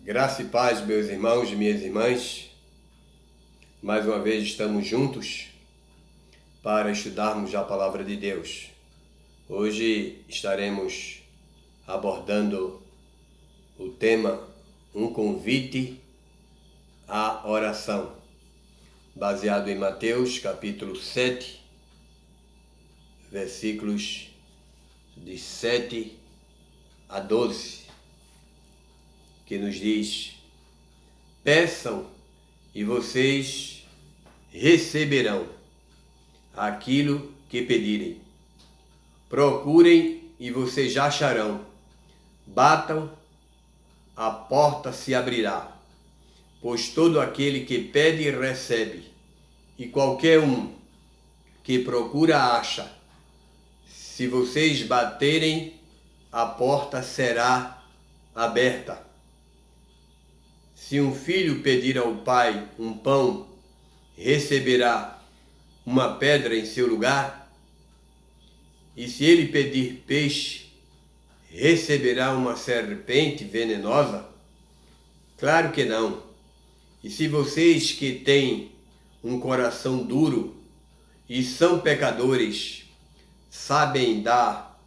Graça e paz, meus irmãos e minhas irmãs. Mais uma vez estamos juntos para estudarmos a Palavra de Deus. Hoje estaremos abordando o tema Um convite à oração, baseado em Mateus capítulo 7, versículos de 7 a 12. Que nos diz: peçam e vocês receberão aquilo que pedirem. Procurem e vocês acharão. Batam, a porta se abrirá. Pois todo aquele que pede recebe, e qualquer um que procura acha. Se vocês baterem, a porta será aberta. Se um filho pedir ao pai um pão, receberá uma pedra em seu lugar? E se ele pedir peixe, receberá uma serpente venenosa? Claro que não. E se vocês que têm um coração duro e são pecadores, sabem dar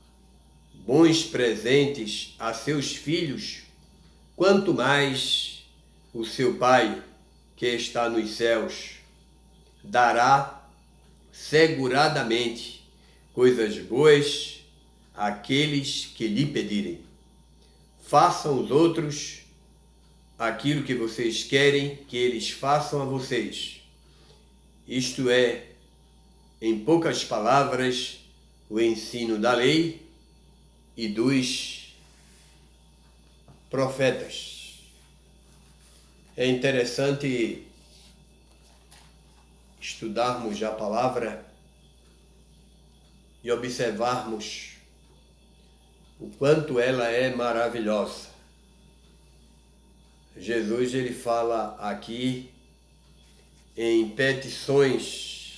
bons presentes a seus filhos, quanto mais o seu Pai, que está nos céus, dará seguradamente coisas boas àqueles que lhe pedirem. Façam os outros aquilo que vocês querem que eles façam a vocês. Isto é, em poucas palavras, o ensino da lei e dos profetas. É interessante estudarmos a palavra e observarmos o quanto ela é maravilhosa. Jesus, ele fala aqui em petições,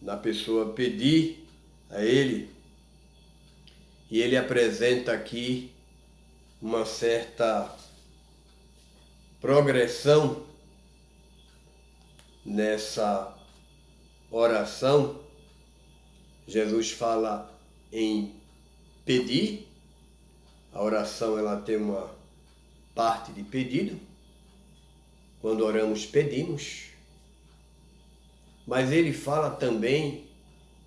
na pessoa pedir a ele, e ele apresenta aqui uma certa progressão nessa oração. Jesus fala em pedir. A oração ela tem uma parte de pedido. Quando oramos, pedimos. Mas ele fala também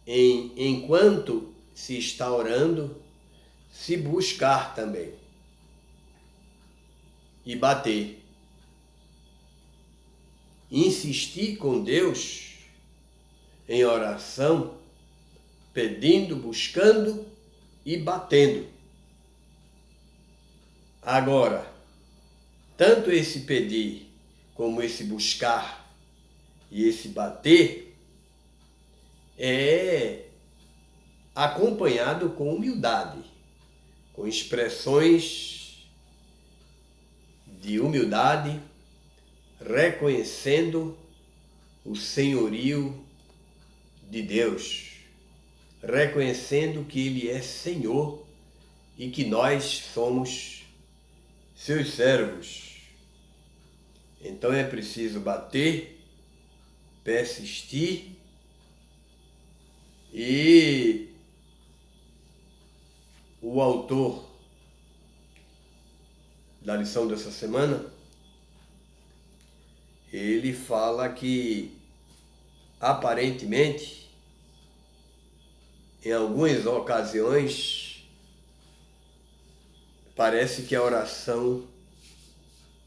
em enquanto se está orando, se buscar também e bater. Insistir com Deus em oração, pedindo, buscando e batendo. Agora, tanto esse pedir como esse buscar e esse bater é acompanhado com humildade, com expressões de humildade, reconhecendo o senhorio de Deus, reconhecendo que Ele é Senhor e que nós somos seus servos. Então é preciso bater, persistir e o autor da lição dessa semana, ele fala que, aparentemente, em algumas ocasiões, parece que a oração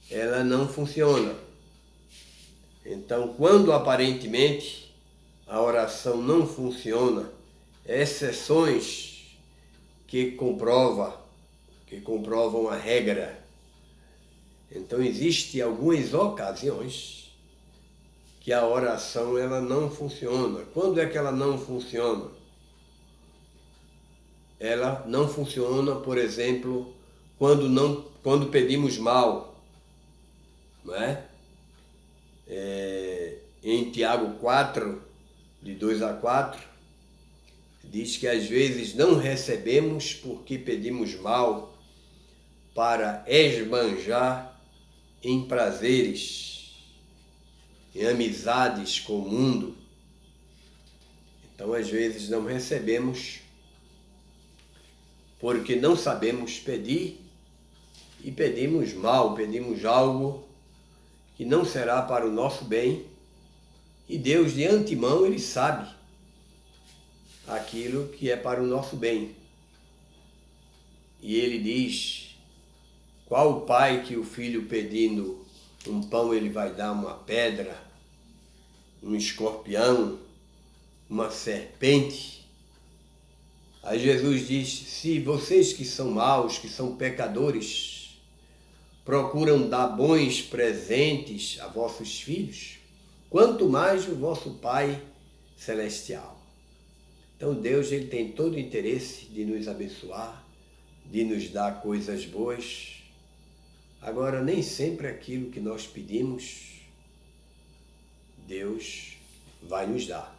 ela não funciona. Então, quando aparentemente a oração não funciona, exceções que comprovam a regra. Então, existem algumas ocasiões que a oração ela não funciona. Quando é que ela não funciona? Ela não funciona, por exemplo, quando pedimos mal, não é? Em Tiago 4, de 2 a 4, diz que às vezes não recebemos porque pedimos mal, para esbanjar em prazeres, em amizades com o mundo. Então, às vezes, não recebemos porque não sabemos pedir e pedimos mal, pedimos algo que não será para o nosso bem, e Deus, de antemão, Ele sabe aquilo que é para o nosso bem. E Ele diz: qual o pai que o filho pedindo um pão, ele vai dar uma pedra, um escorpião, uma serpente? Aí Jesus diz: se vocês que são maus, que são pecadores, procuram dar bons presentes a vossos filhos, quanto mais o vosso Pai Celestial. Então Deus, Ele tem todo o interesse de nos abençoar, de nos dar coisas boas. Agora, nem sempre aquilo que nós pedimos, Deus vai nos dar.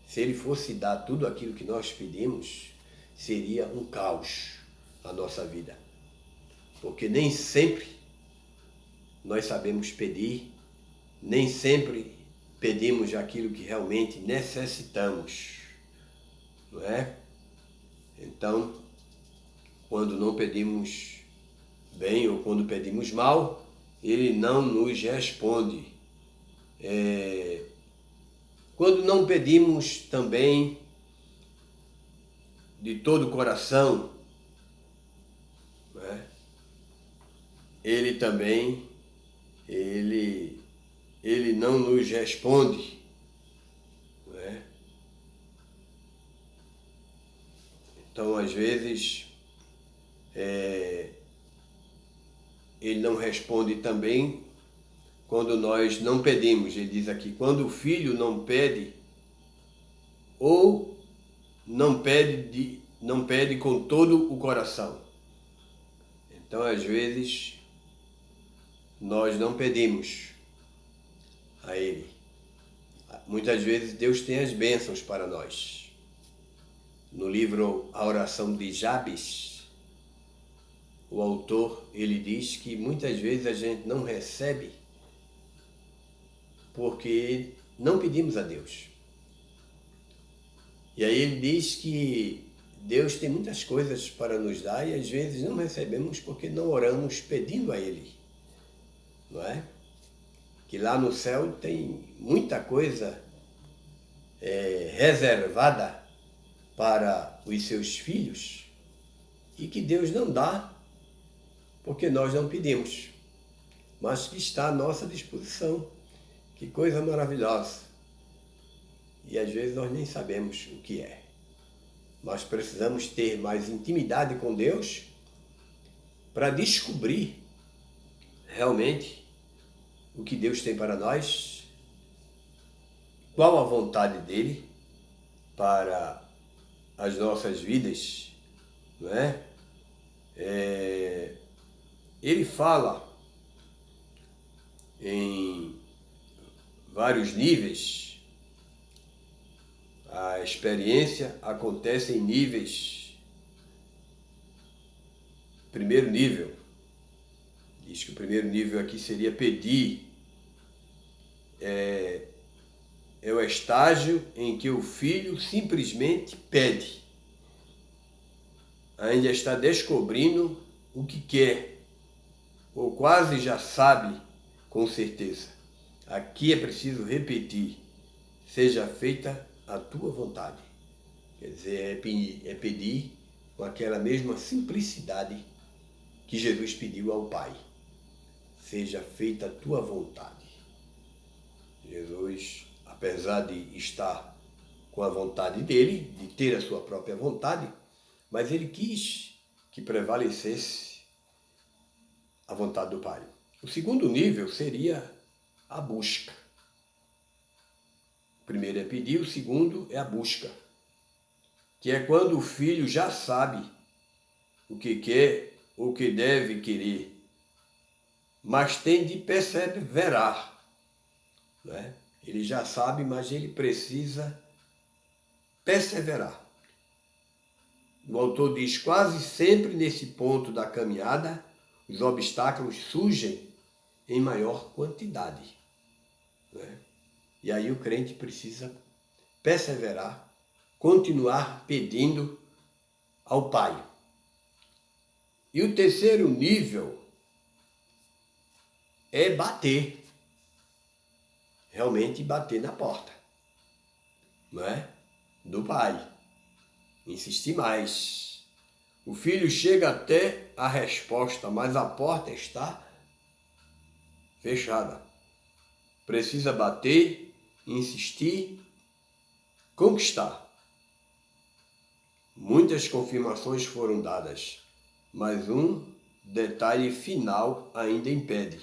Se Ele fosse dar tudo aquilo que nós pedimos, seria um caos a nossa vida. Porque nem sempre nós sabemos pedir, nem sempre pedimos aquilo que realmente necessitamos, não é? Então, quando não pedimos bem ou quando pedimos mal, Ele não nos responde. Quando não pedimos também de todo o coração, né? Ele também, ele não nos responde, né? Então, às vezes, ele não responde também quando nós não pedimos. Ele diz aqui, quando o filho não pede, ou não pede com todo o coração. Então, às vezes, nós não pedimos a Ele. Muitas vezes Deus tem as bênçãos para nós. No livro A Oração de Jabes, o autor, ele diz que muitas vezes a gente não recebe porque não pedimos a Deus. E aí ele diz que Deus tem muitas coisas para nos dar e às vezes não recebemos porque não oramos pedindo a Ele, não é? Que lá no céu tem muita coisa reservada para os seus filhos e que Deus não dá porque nós não pedimos, mas que está à nossa disposição. Que coisa maravilhosa! E às vezes nós nem sabemos o que é. Nós precisamos ter mais intimidade com Deus para descobrir realmente o que Deus tem para nós, qual a vontade dele para as nossas vidas, não é? Ele fala em vários níveis. A experiência acontece em níveis. Primeiro nível, diz que o primeiro nível aqui seria pedir. É o estágio em que o filho simplesmente pede. Ainda está descobrindo o que quer, ou quase já sabe com certeza. Aqui é preciso repetir: seja feita a tua vontade. Quer dizer, é pedir com aquela mesma simplicidade que Jesus pediu ao Pai. Seja feita a tua vontade. Jesus, apesar de estar com a vontade dele, de ter a sua própria vontade, mas ele quis que prevalecesse a vontade do Pai. O segundo nível seria a busca. O primeiro é pedir, o segundo é a busca, que é quando o filho já sabe o que quer, o que deve querer, mas tem de perseverar, né? Ele já sabe, mas ele precisa perseverar. O autor diz, quase sempre nesse ponto da caminhada, os obstáculos surgem em maior quantidade, né? E aí o crente precisa perseverar, continuar pedindo ao Pai. E o terceiro nível é bater, realmente bater na porta, não é? Do Pai. Insistir mais. O filho chega até a resposta, mas a porta está fechada. Precisa bater, insistir, conquistar. Muitas confirmações foram dadas, mas um detalhe final ainda impede.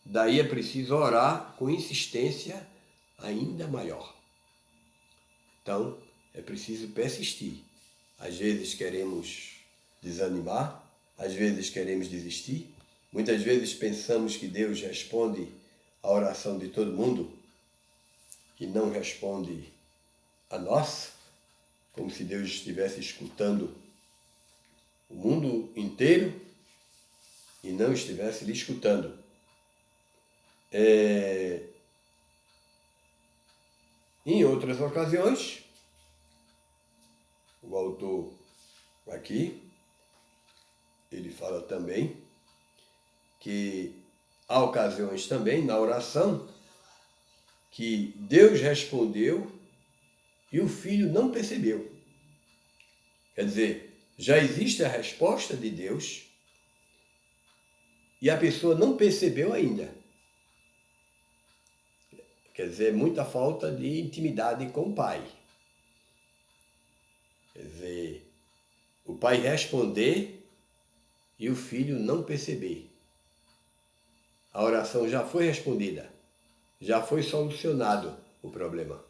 Daí é preciso orar com insistência ainda maior. Então, é preciso persistir. Às vezes queremos desanimar, às vezes queremos desistir. Muitas vezes pensamos que Deus responde a oração de todo mundo e não responde a nossa, como se Deus estivesse escutando o mundo inteiro e não estivesse lhe escutando. Em outras ocasiões, o autor aqui, ele fala também que há ocasiões também na oração que Deus respondeu e o filho não percebeu. Quer dizer, já existe a resposta de Deus e a pessoa não percebeu ainda. Quer dizer, muita falta de intimidade com o pai. Quer dizer, o pai responder e o filho não perceber. A oração já foi respondida, já foi solucionado o problema.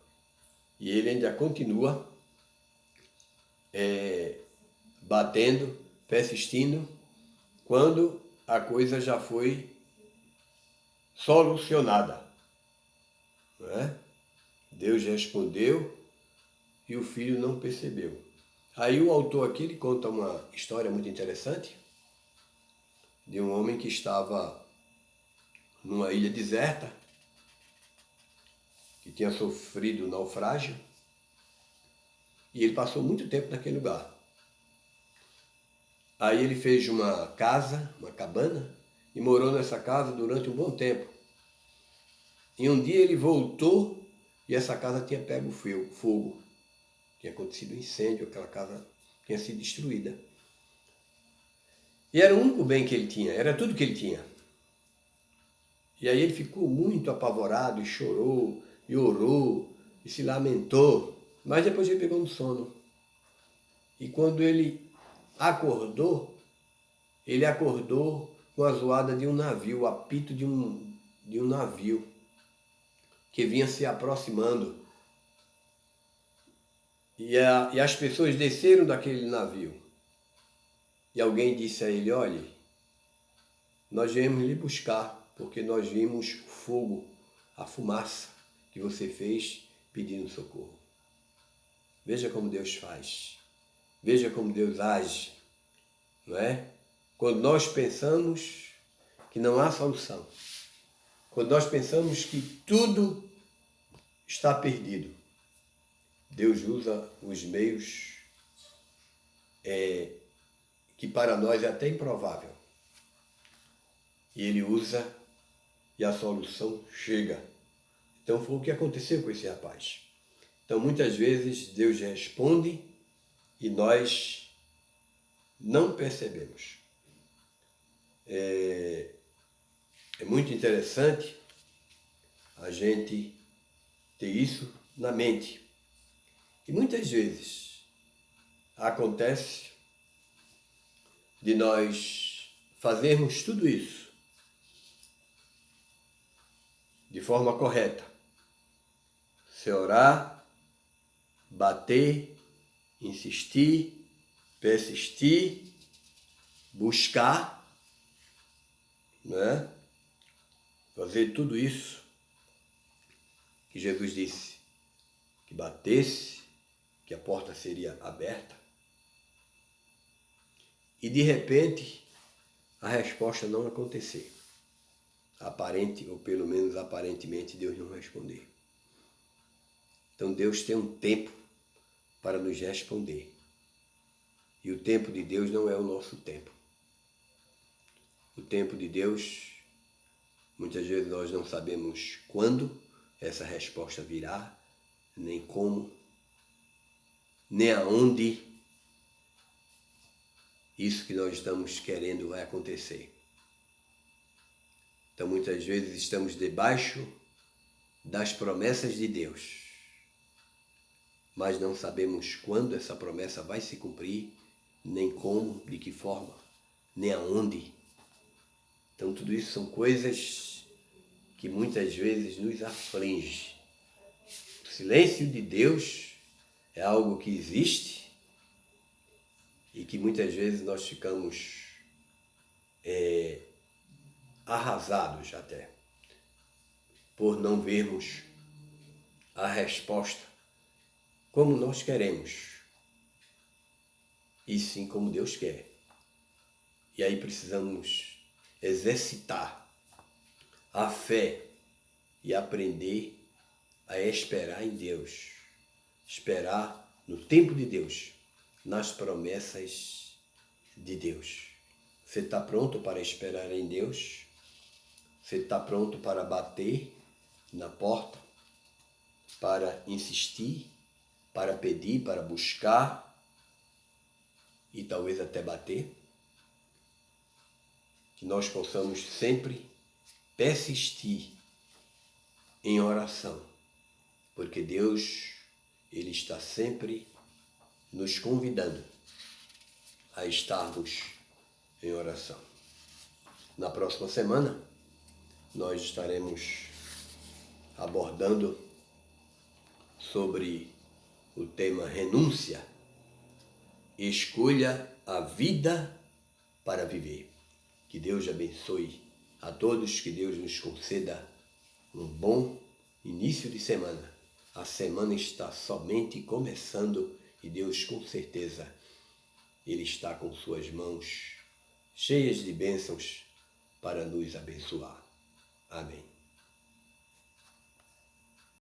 E ele ainda continua batendo, persistindo, quando a coisa já foi solucionada. Não é? Deus respondeu e o filho não percebeu. Aí o autor aqui ele conta uma história muito interessante de um homem que estava numa ilha deserta, que tinha sofrido naufrágio, e ele passou muito tempo naquele lugar. Aí ele fez uma casa, uma cabana, e morou nessa casa durante um bom tempo. E um dia ele voltou e essa casa tinha pego fogo. Tinha acontecido um incêndio, aquela casa tinha sido destruída. E era o único bem que ele tinha, era tudo que ele tinha. E aí ele ficou muito apavorado e chorou, e orou, e se lamentou. Mas depois ele pegou no sono. E quando ele acordou com a zoada de um navio, o apito de um navio que vinha se aproximando. E as pessoas desceram daquele navio. E alguém disse a ele, olhe, nós viemos lhe buscar, porque nós vimos o fogo, a fumaça que você fez pedindo socorro. Veja como Deus faz. Veja como Deus age. Não é? Quando nós pensamos que não há solução. Quando nós pensamos que tudo está perdido. Deus usa os meios que para nós é até improvável. E Ele usa e a solução chega. Então foi o que aconteceu com esse rapaz. Então muitas vezes Deus responde e nós não percebemos. É muito interessante a gente ter isso na mente. E muitas vezes acontece de nós fazermos tudo isso de forma correta. Se orar, bater, insistir, persistir, buscar, né? Fazer tudo isso que Jesus disse, que batesse, que a porta seria aberta. E de repente, a resposta não acontecer. Aparente, ou pelo menos aparentemente, Deus não responder. Então Deus tem um tempo para nos responder. E o tempo de Deus não é o nosso tempo. O tempo de Deus, muitas vezes nós não sabemos quando essa resposta virá, nem como, nem aonde isso que nós estamos querendo vai acontecer. Então muitas vezes estamos debaixo das promessas de Deus, mas não sabemos quando essa promessa vai se cumprir, nem como, de que forma, nem aonde. Então tudo isso são coisas que muitas vezes nos aflige. O silêncio de Deus é algo que existe e que muitas vezes nós ficamos arrasados até por não vermos a resposta como nós queremos, e sim como Deus quer. E aí precisamos exercitar a fé e aprender a esperar em Deus, esperar no tempo de Deus, nas promessas de Deus. Você está pronto para esperar em Deus? Você está pronto para bater na porta, para insistir, para pedir, para buscar e talvez até bater? Que nós possamos sempre persistir em oração, porque Deus, Ele está sempre nos convidando a estarmos em oração. Na próxima semana, nós estaremos abordando sobre o tema renúncia. Escolha a vida para viver. Que Deus abençoe a todos, que Deus nos conceda um bom início de semana. A semana está somente começando e Deus, com certeza, Ele está com suas mãos cheias de bênçãos para nos abençoar. Amém.